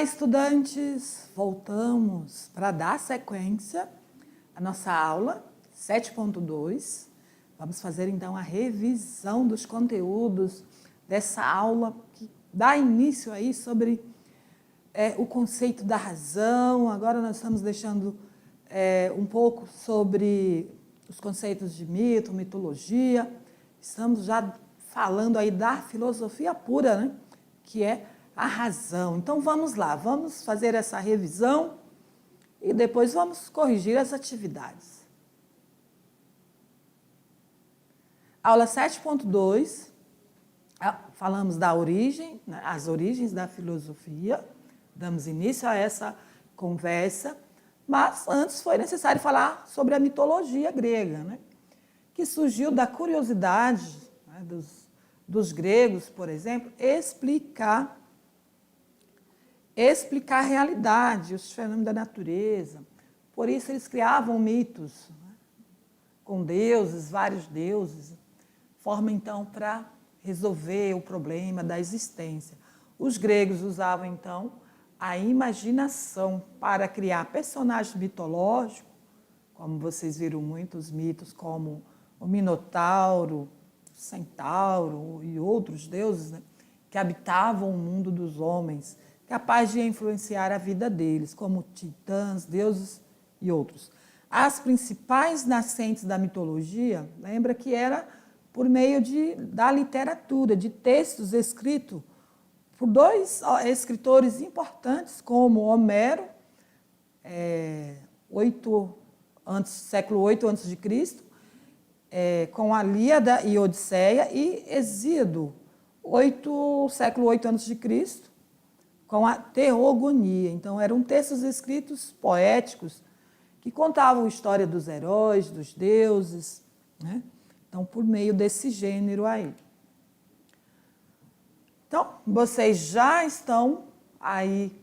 Olá, estudantes! Voltamos para dar sequência à nossa aula 7.2. Vamos fazer então a revisão dos conteúdos dessa aula que dá início aí sobre o conceito da razão. Agora nós estamos deixando um pouco sobre os conceitos de mito, mitologia. Estamos já falando aí da filosofia pura, né? Que é a razão. Então vamos lá, vamos fazer essa revisão e depois vamos corrigir as atividades. Aula 7.2, falamos da origem, né, as origens da filosofia, damos início a essa conversa, mas antes foi necessário falar sobre a mitologia grega, né, que surgiu da curiosidade, né, dos gregos, por exemplo, explicar a realidade, os fenômenos da natureza. Por isso eles criavam mitos, né, com deuses, vários deuses, forma então para resolver o problema da existência. Os gregos usavam então a imaginação para criar personagens mitológicos, como vocês viram muitos mitos como o Minotauro, o Centauro e outros deuses, né, que habitavam o mundo dos homens, capaz de influenciar a vida deles, como titãs, deuses e outros. As principais nascentes da mitologia, lembra que era por meio da literatura, de textos escritos por dois escritores importantes, como Homero, século 8 a.C., com a Ilíada e Odisseia, e Hesíodo, século 8 a.C., com a Teogonia. Então, eram textos escritos poéticos que contavam a história dos heróis, dos deuses, né? Então, por meio desse gênero aí. Então, vocês já estão aí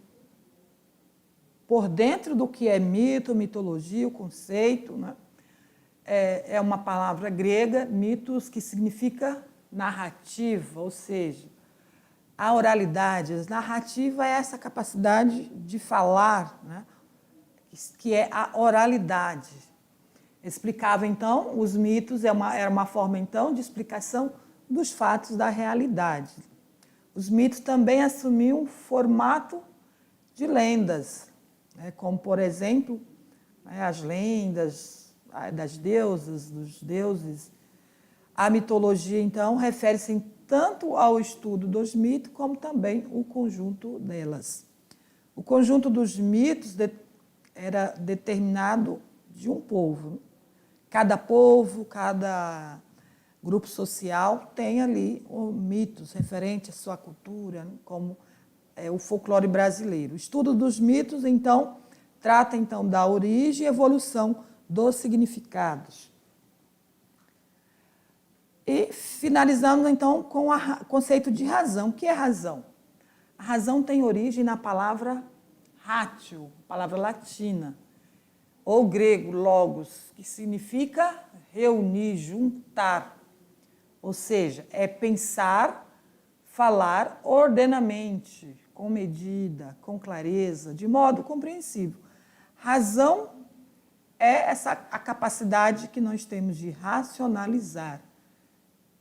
por dentro do que é mito, mitologia, o conceito, né? É uma palavra grega, mitos, que significa narrativa, ou seja, a oralidade. A narrativa é essa capacidade de falar, né? Que é a oralidade. Explicava, então, os mitos, era uma forma, então, de explicação dos fatos da realidade. Os mitos também assumiam formato de lendas, né? Como, por exemplo, as lendas das deusas, dos deuses. A mitologia, então, refere-se tanto ao estudo dos mitos, como também o conjunto delas. O conjunto dos mitos era determinado de um povo. Cada povo, cada grupo social tem ali mitos referentes à sua cultura, né, como o folclore brasileiro. O estudo dos mitos, então, trata então da origem e evolução dos significados. E finalizando, então, com o conceito de razão. O que é razão? A razão tem origem na palavra ratio, palavra latina, ou grego, logos, que significa reunir, juntar. Ou seja, é pensar, falar ordenamente, com medida, com clareza, de modo compreensível. Razão é a capacidade que nós temos de racionalizar,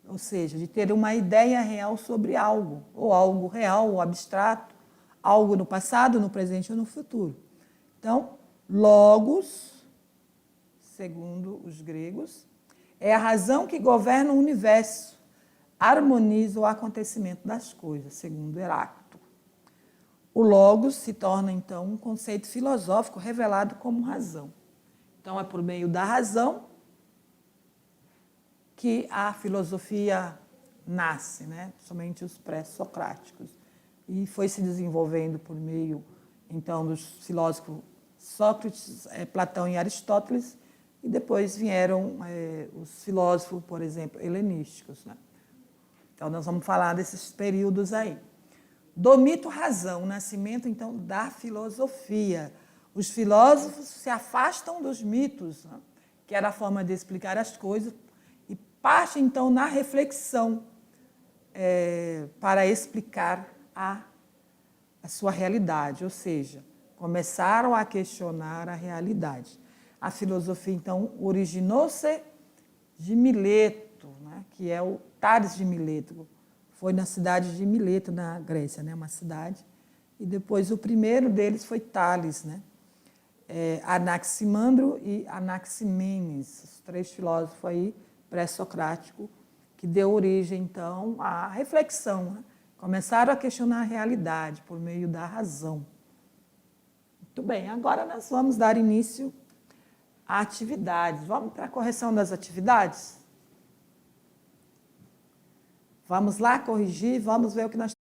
ou seja, de ter uma ideia real sobre algo, ou algo real, ou abstrato, algo no passado, no presente ou no futuro. Então, logos, segundo os gregos, é a razão que governa o universo, harmoniza o acontecimento das coisas, segundo Heráclito. O logos se torna, então, um conceito filosófico revelado como razão. Então, é por meio da razão que a filosofia nasce, né? Somente os pré-socráticos. E foi se desenvolvendo por meio, então, dos filósofos Sócrates, Platão e Aristóteles, e depois vieram os filósofos, por exemplo, helenísticos, né? Então, nós vamos falar desses períodos aí. Do mito razão, o nascimento, então, da filosofia. Os filósofos se afastam dos mitos, né? Que era a forma de explicar as coisas, e parte, então, na reflexão para explicar a sua realidade, ou seja, começaram a questionar a realidade. A filosofia, então, originou-se de Mileto, né, que é o Tales de Mileto. Foi na cidade de Mileto, na Grécia, né, uma cidade. E depois o primeiro deles foi Tales, né? Anaximandro e Anaximenes, os três filósofos aí pré-socráticos, que deu origem, então, à reflexão. Né? Começaram a questionar a realidade por meio da razão. Muito bem, agora nós vamos dar início a atividades. Vamos para a correção das atividades? Vamos lá corrigir, vamos ver o que nós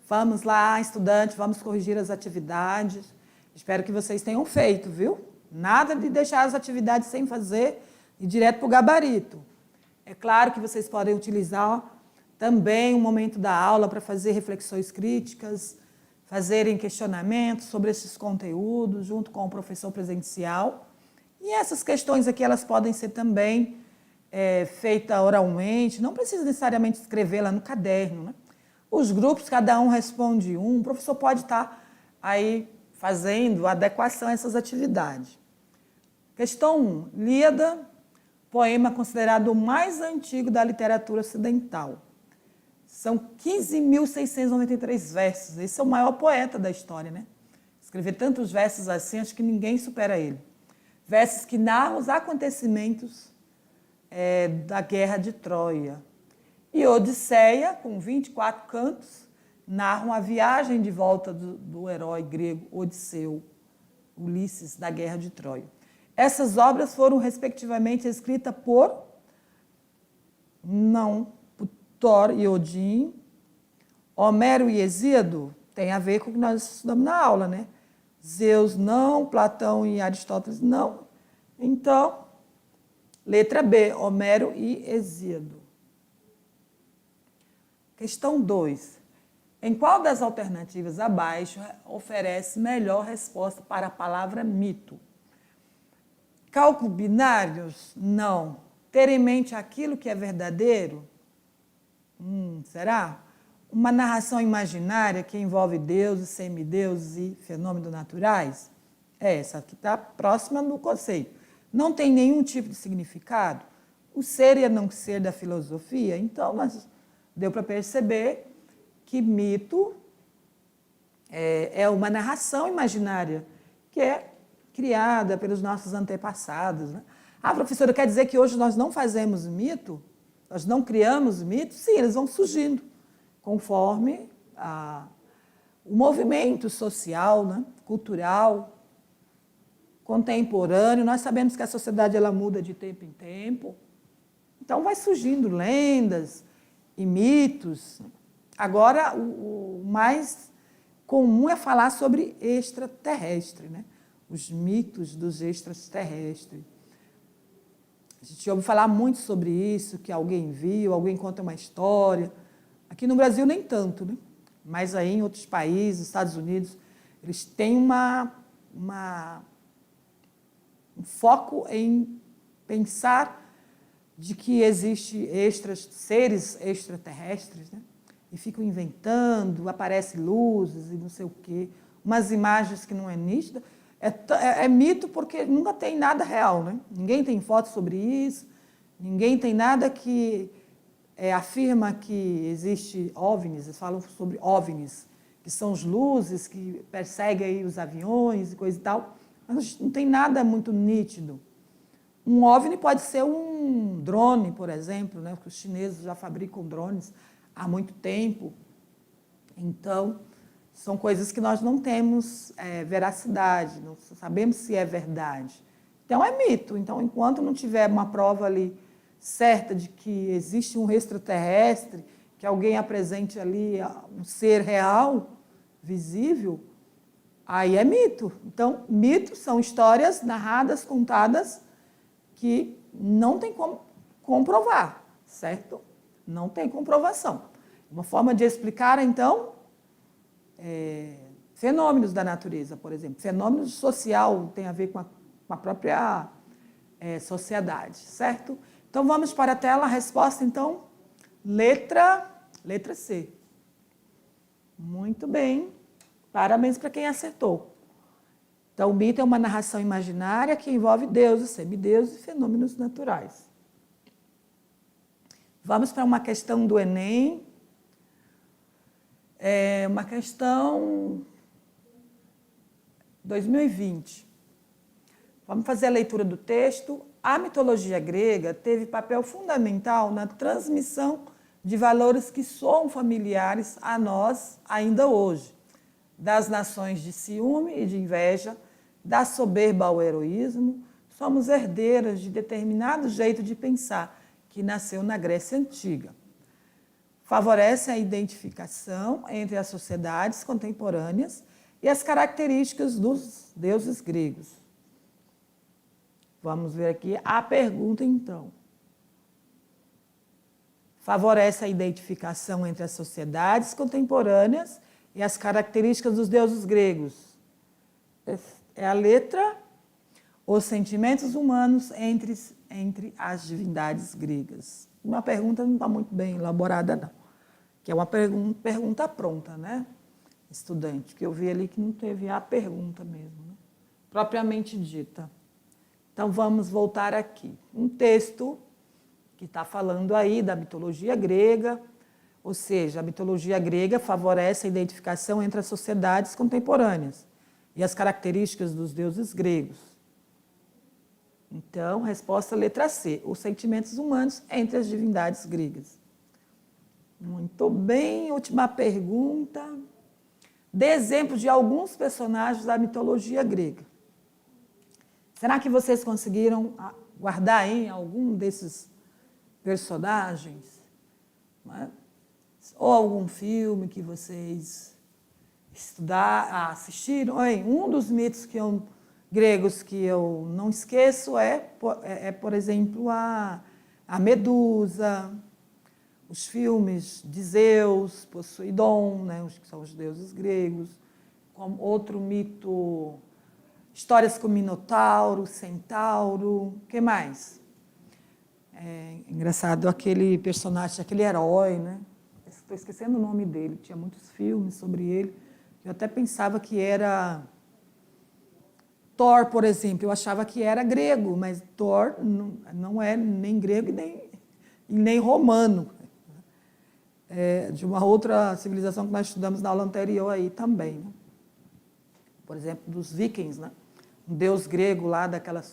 Vamos lá, estudantes, vamos corrigir as atividades. Espero que vocês tenham feito, viu? Nada de deixar as atividades sem fazer e direto para o gabarito. É claro que vocês podem utilizar também o momento da aula para fazer reflexões críticas, fazerem questionamentos sobre esses conteúdos junto com o professor presencial. E essas questões aqui, elas podem ser também feitas oralmente, não precisa necessariamente escrevê-la no caderno, né? Os grupos, cada um responde um, o professor pode estar aí fazendo adequação a essas atividades. Questão 1. Líada, poema considerado o mais antigo da literatura ocidental. São 15.693 versos. Esse é o maior poeta da história, né? Escrever tantos versos assim, acho que ninguém supera ele. Versos que narram os acontecimentos da Guerra de Troia. E Odisseia, com 24 cantos, narram a viagem de volta do herói grego Odisseu, Ulisses, da Guerra de Troia. Essas obras foram, respectivamente, escritas por Thor e Odin, Homero e Hesíodo, tem a ver com o que nós estudamos na aula, né? Zeus não, Platão e Aristóteles não. Então, letra B, Homero e Hesíodo. Questão 2. Em qual das alternativas abaixo oferece melhor resposta para a palavra mito? Cálculo binários? Não. Ter em mente aquilo que é verdadeiro? Será? Uma narração imaginária que envolve deuses, semideuses e fenômenos naturais? Essa aqui está próxima do conceito. Não tem nenhum tipo de significado? O ser e a não ser da filosofia? Então, deu para perceber que mito é uma narração imaginária que é criada pelos nossos antepassados. Né? Ah, professora, quer dizer que hoje nós não fazemos mito? Nós não criamos mitos? Sim, eles vão surgindo conforme o movimento social, né? Cultural, contemporâneo. Nós sabemos que a sociedade ela muda de tempo em tempo. Então, vai surgindo lendas e mitos. Agora, o mais comum é falar sobre extraterrestre, né? Os mitos dos extraterrestres. A gente ouve falar muito sobre isso, que alguém viu, alguém conta uma história. Aqui no Brasil nem tanto, né? Mas aí em outros países, Estados Unidos, eles têm um foco em pensar de que existe seres extraterrestres, né? E ficam inventando, aparecem luzes e não sei o quê, umas imagens que não é nítida. É mito porque nunca tem nada real, né? Ninguém tem foto sobre isso, ninguém tem nada que afirma que existe OVNIs, eles falam sobre OVNIs, que são as luzes que perseguem aí os aviões e coisa e tal, mas não tem nada muito nítido. Um OVNI pode ser um drone, por exemplo, né? Porque os chineses já fabricam drones há muito tempo. Então, são coisas que nós não temos veracidade, não sabemos se é verdade. Então, é mito. Então, enquanto não tiver uma prova ali certa de que existe um extraterrestre, que alguém apresente ali um ser real, visível, aí é mito. Então, mitos são histórias narradas, contadas, que não tem como comprovar, certo? Não tem comprovação. Uma forma de explicar, então, fenômenos da natureza, por exemplo. Fenômeno social tem a ver com com a própria sociedade, certo? Então, vamos para a tela. A resposta, então, letra C. Muito bem. Parabéns para quem acertou. Então, o mito é uma narração imaginária que envolve deuses, semideuses e fenômenos naturais. Vamos para uma questão do Enem. Uma questão 2020. Vamos fazer a leitura do texto. A mitologia grega teve papel fundamental na transmissão de valores que soam familiares a nós ainda hoje, das nações de ciúme e de inveja, da soberba ao heroísmo. Somos herdeiras de determinado jeito de pensar que nasceu na Grécia Antiga. Favorece a identificação entre as sociedades contemporâneas e as características dos deuses gregos. Vamos ver aqui a pergunta, então. Favorece a identificação entre as sociedades contemporâneas e as características dos deuses gregos. É a letra, os sentimentos humanos entre as divindades gregas. Uma pergunta não está muito bem elaborada, não. Que é uma pergunta pronta, né? Estudante, que eu vi ali que não teve a pergunta mesmo, né? Propriamente dita. Então, vamos voltar aqui. Um texto que está falando aí da mitologia grega, ou seja, a mitologia grega favorece a identificação entre as sociedades contemporâneas e as características dos deuses gregos. Então, resposta letra C, os sentimentos humanos entre as divindades gregas. Muito bem, última pergunta. Dê exemplo de alguns personagens da mitologia grega. Será que vocês conseguiram guardar em algum desses personagens? Ou algum filme que vocês assistiram? Um dos mitos gregos que eu não esqueço por exemplo, a Medusa, os filmes de Zeus, Poseidon, né, que são os deuses gregos, como outro mito, histórias com Minotauro, Centauro, o que mais? Engraçado aquele personagem, aquele herói, né? Estou esquecendo o nome dele, tinha muitos filmes sobre ele. Eu até pensava que era Thor, por exemplo. Eu achava que era grego, mas Thor não é nem grego e nem romano. É de uma outra civilização que nós estudamos na aula anterior aí também, né? Por exemplo, dos vikings, né? Um deus grego lá daquela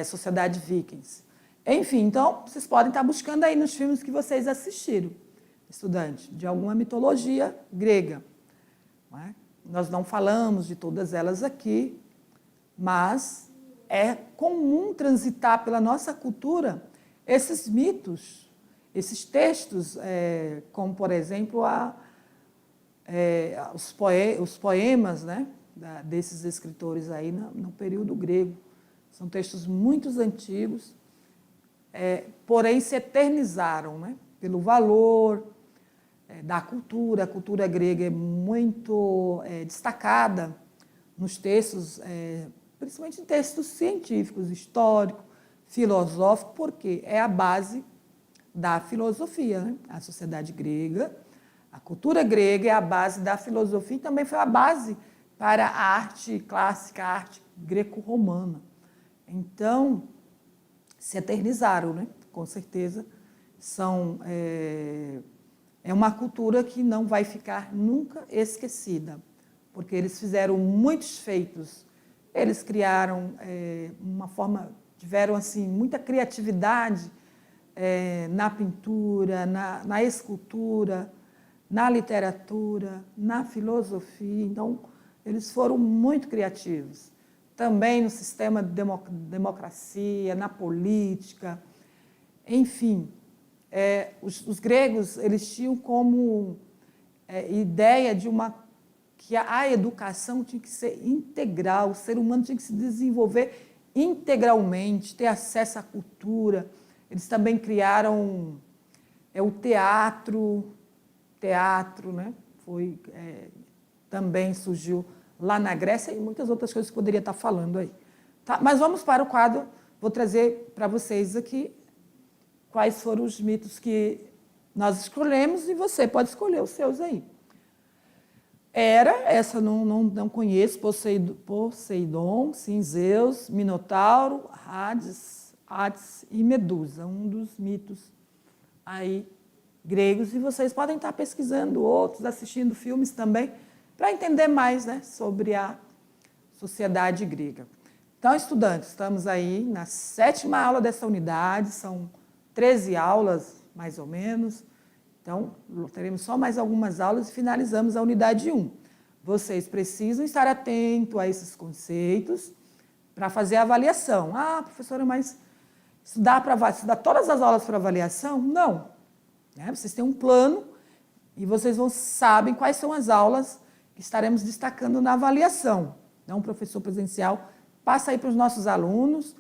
sociedade vikings. Enfim, então, vocês podem estar buscando aí nos filmes que vocês assistiram, estudante, de alguma mitologia grega. Não é? Nós não falamos de todas elas aqui, mas é comum transitar pela nossa cultura esses mitos, esses textos, como, por exemplo, os poemas, né, desses escritores aí no período grego. São textos muito antigos, porém se eternizaram, né, pelo valor da cultura. A cultura grega é muito destacada nos textos, principalmente em textos científicos, históricos, filosóficos, porque é a base da filosofia, né? A sociedade grega, a cultura grega é a base da filosofia e também foi a base para a arte clássica, a arte greco-romana. Então, se eternizaram, né? Com certeza, é uma cultura que não vai ficar nunca esquecida, porque eles fizeram muitos feitos, eles criaram tiveram assim, muita criatividade na pintura, na escultura, na literatura, na filosofia. Então, eles foram muito criativos. Também no sistema de democracia, na política, enfim. Os gregos, eles tinham como ideia que a educação tinha que ser integral, o ser humano tinha que se desenvolver integralmente, ter acesso à cultura. Eles também criaram o teatro, né? Também surgiu lá na Grécia e muitas outras coisas que eu poderia estar falando aí. Tá? Mas vamos para o quadro, vou trazer para vocês aqui quais foram os mitos que nós escolhemos e você pode escolher os seus aí. Essa não conheço, Poseidon, sim, Zeus, Minotauro, Hades e Medusa, um dos mitos aí gregos. E vocês podem estar pesquisando outros, assistindo filmes também, para entender mais, né, sobre a sociedade grega. Então, estudantes, estamos aí na 7ª aula dessa unidade, são 13 aulas, mais ou menos. Então, teremos só mais algumas aulas e finalizamos a unidade 1. Vocês precisam estar atentos a esses conceitos para fazer a avaliação. Ah, professora, mas estudar todas as aulas para avaliação? Não. Né? Vocês têm um plano e vocês sabem quais são as aulas que estaremos destacando na avaliação. Então, o professor presencial passa aí para os nossos alunos,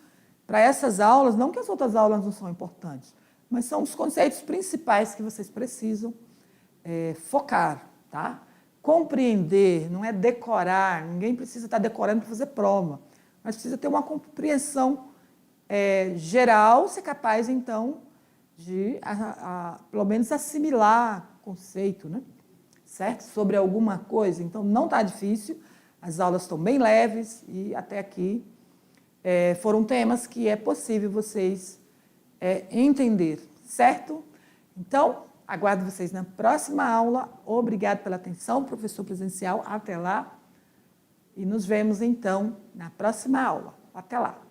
para essas aulas, não que as outras aulas não são importantes, mas são os conceitos principais que vocês precisam focar, tá? Compreender, não é decorar, ninguém precisa estar decorando para fazer prova, mas precisa ter uma compreensão geral, ser capaz, então, de, pelo menos, assimilar conceito, né? Certo? Sobre alguma coisa. Então, não está difícil, as aulas estão bem leves e até aqui foram temas que é possível vocês entender, certo? Então, aguardo vocês na próxima aula. Obrigado pela atenção, professor presencial. Até lá. E nos vemos, então, na próxima aula. Até lá.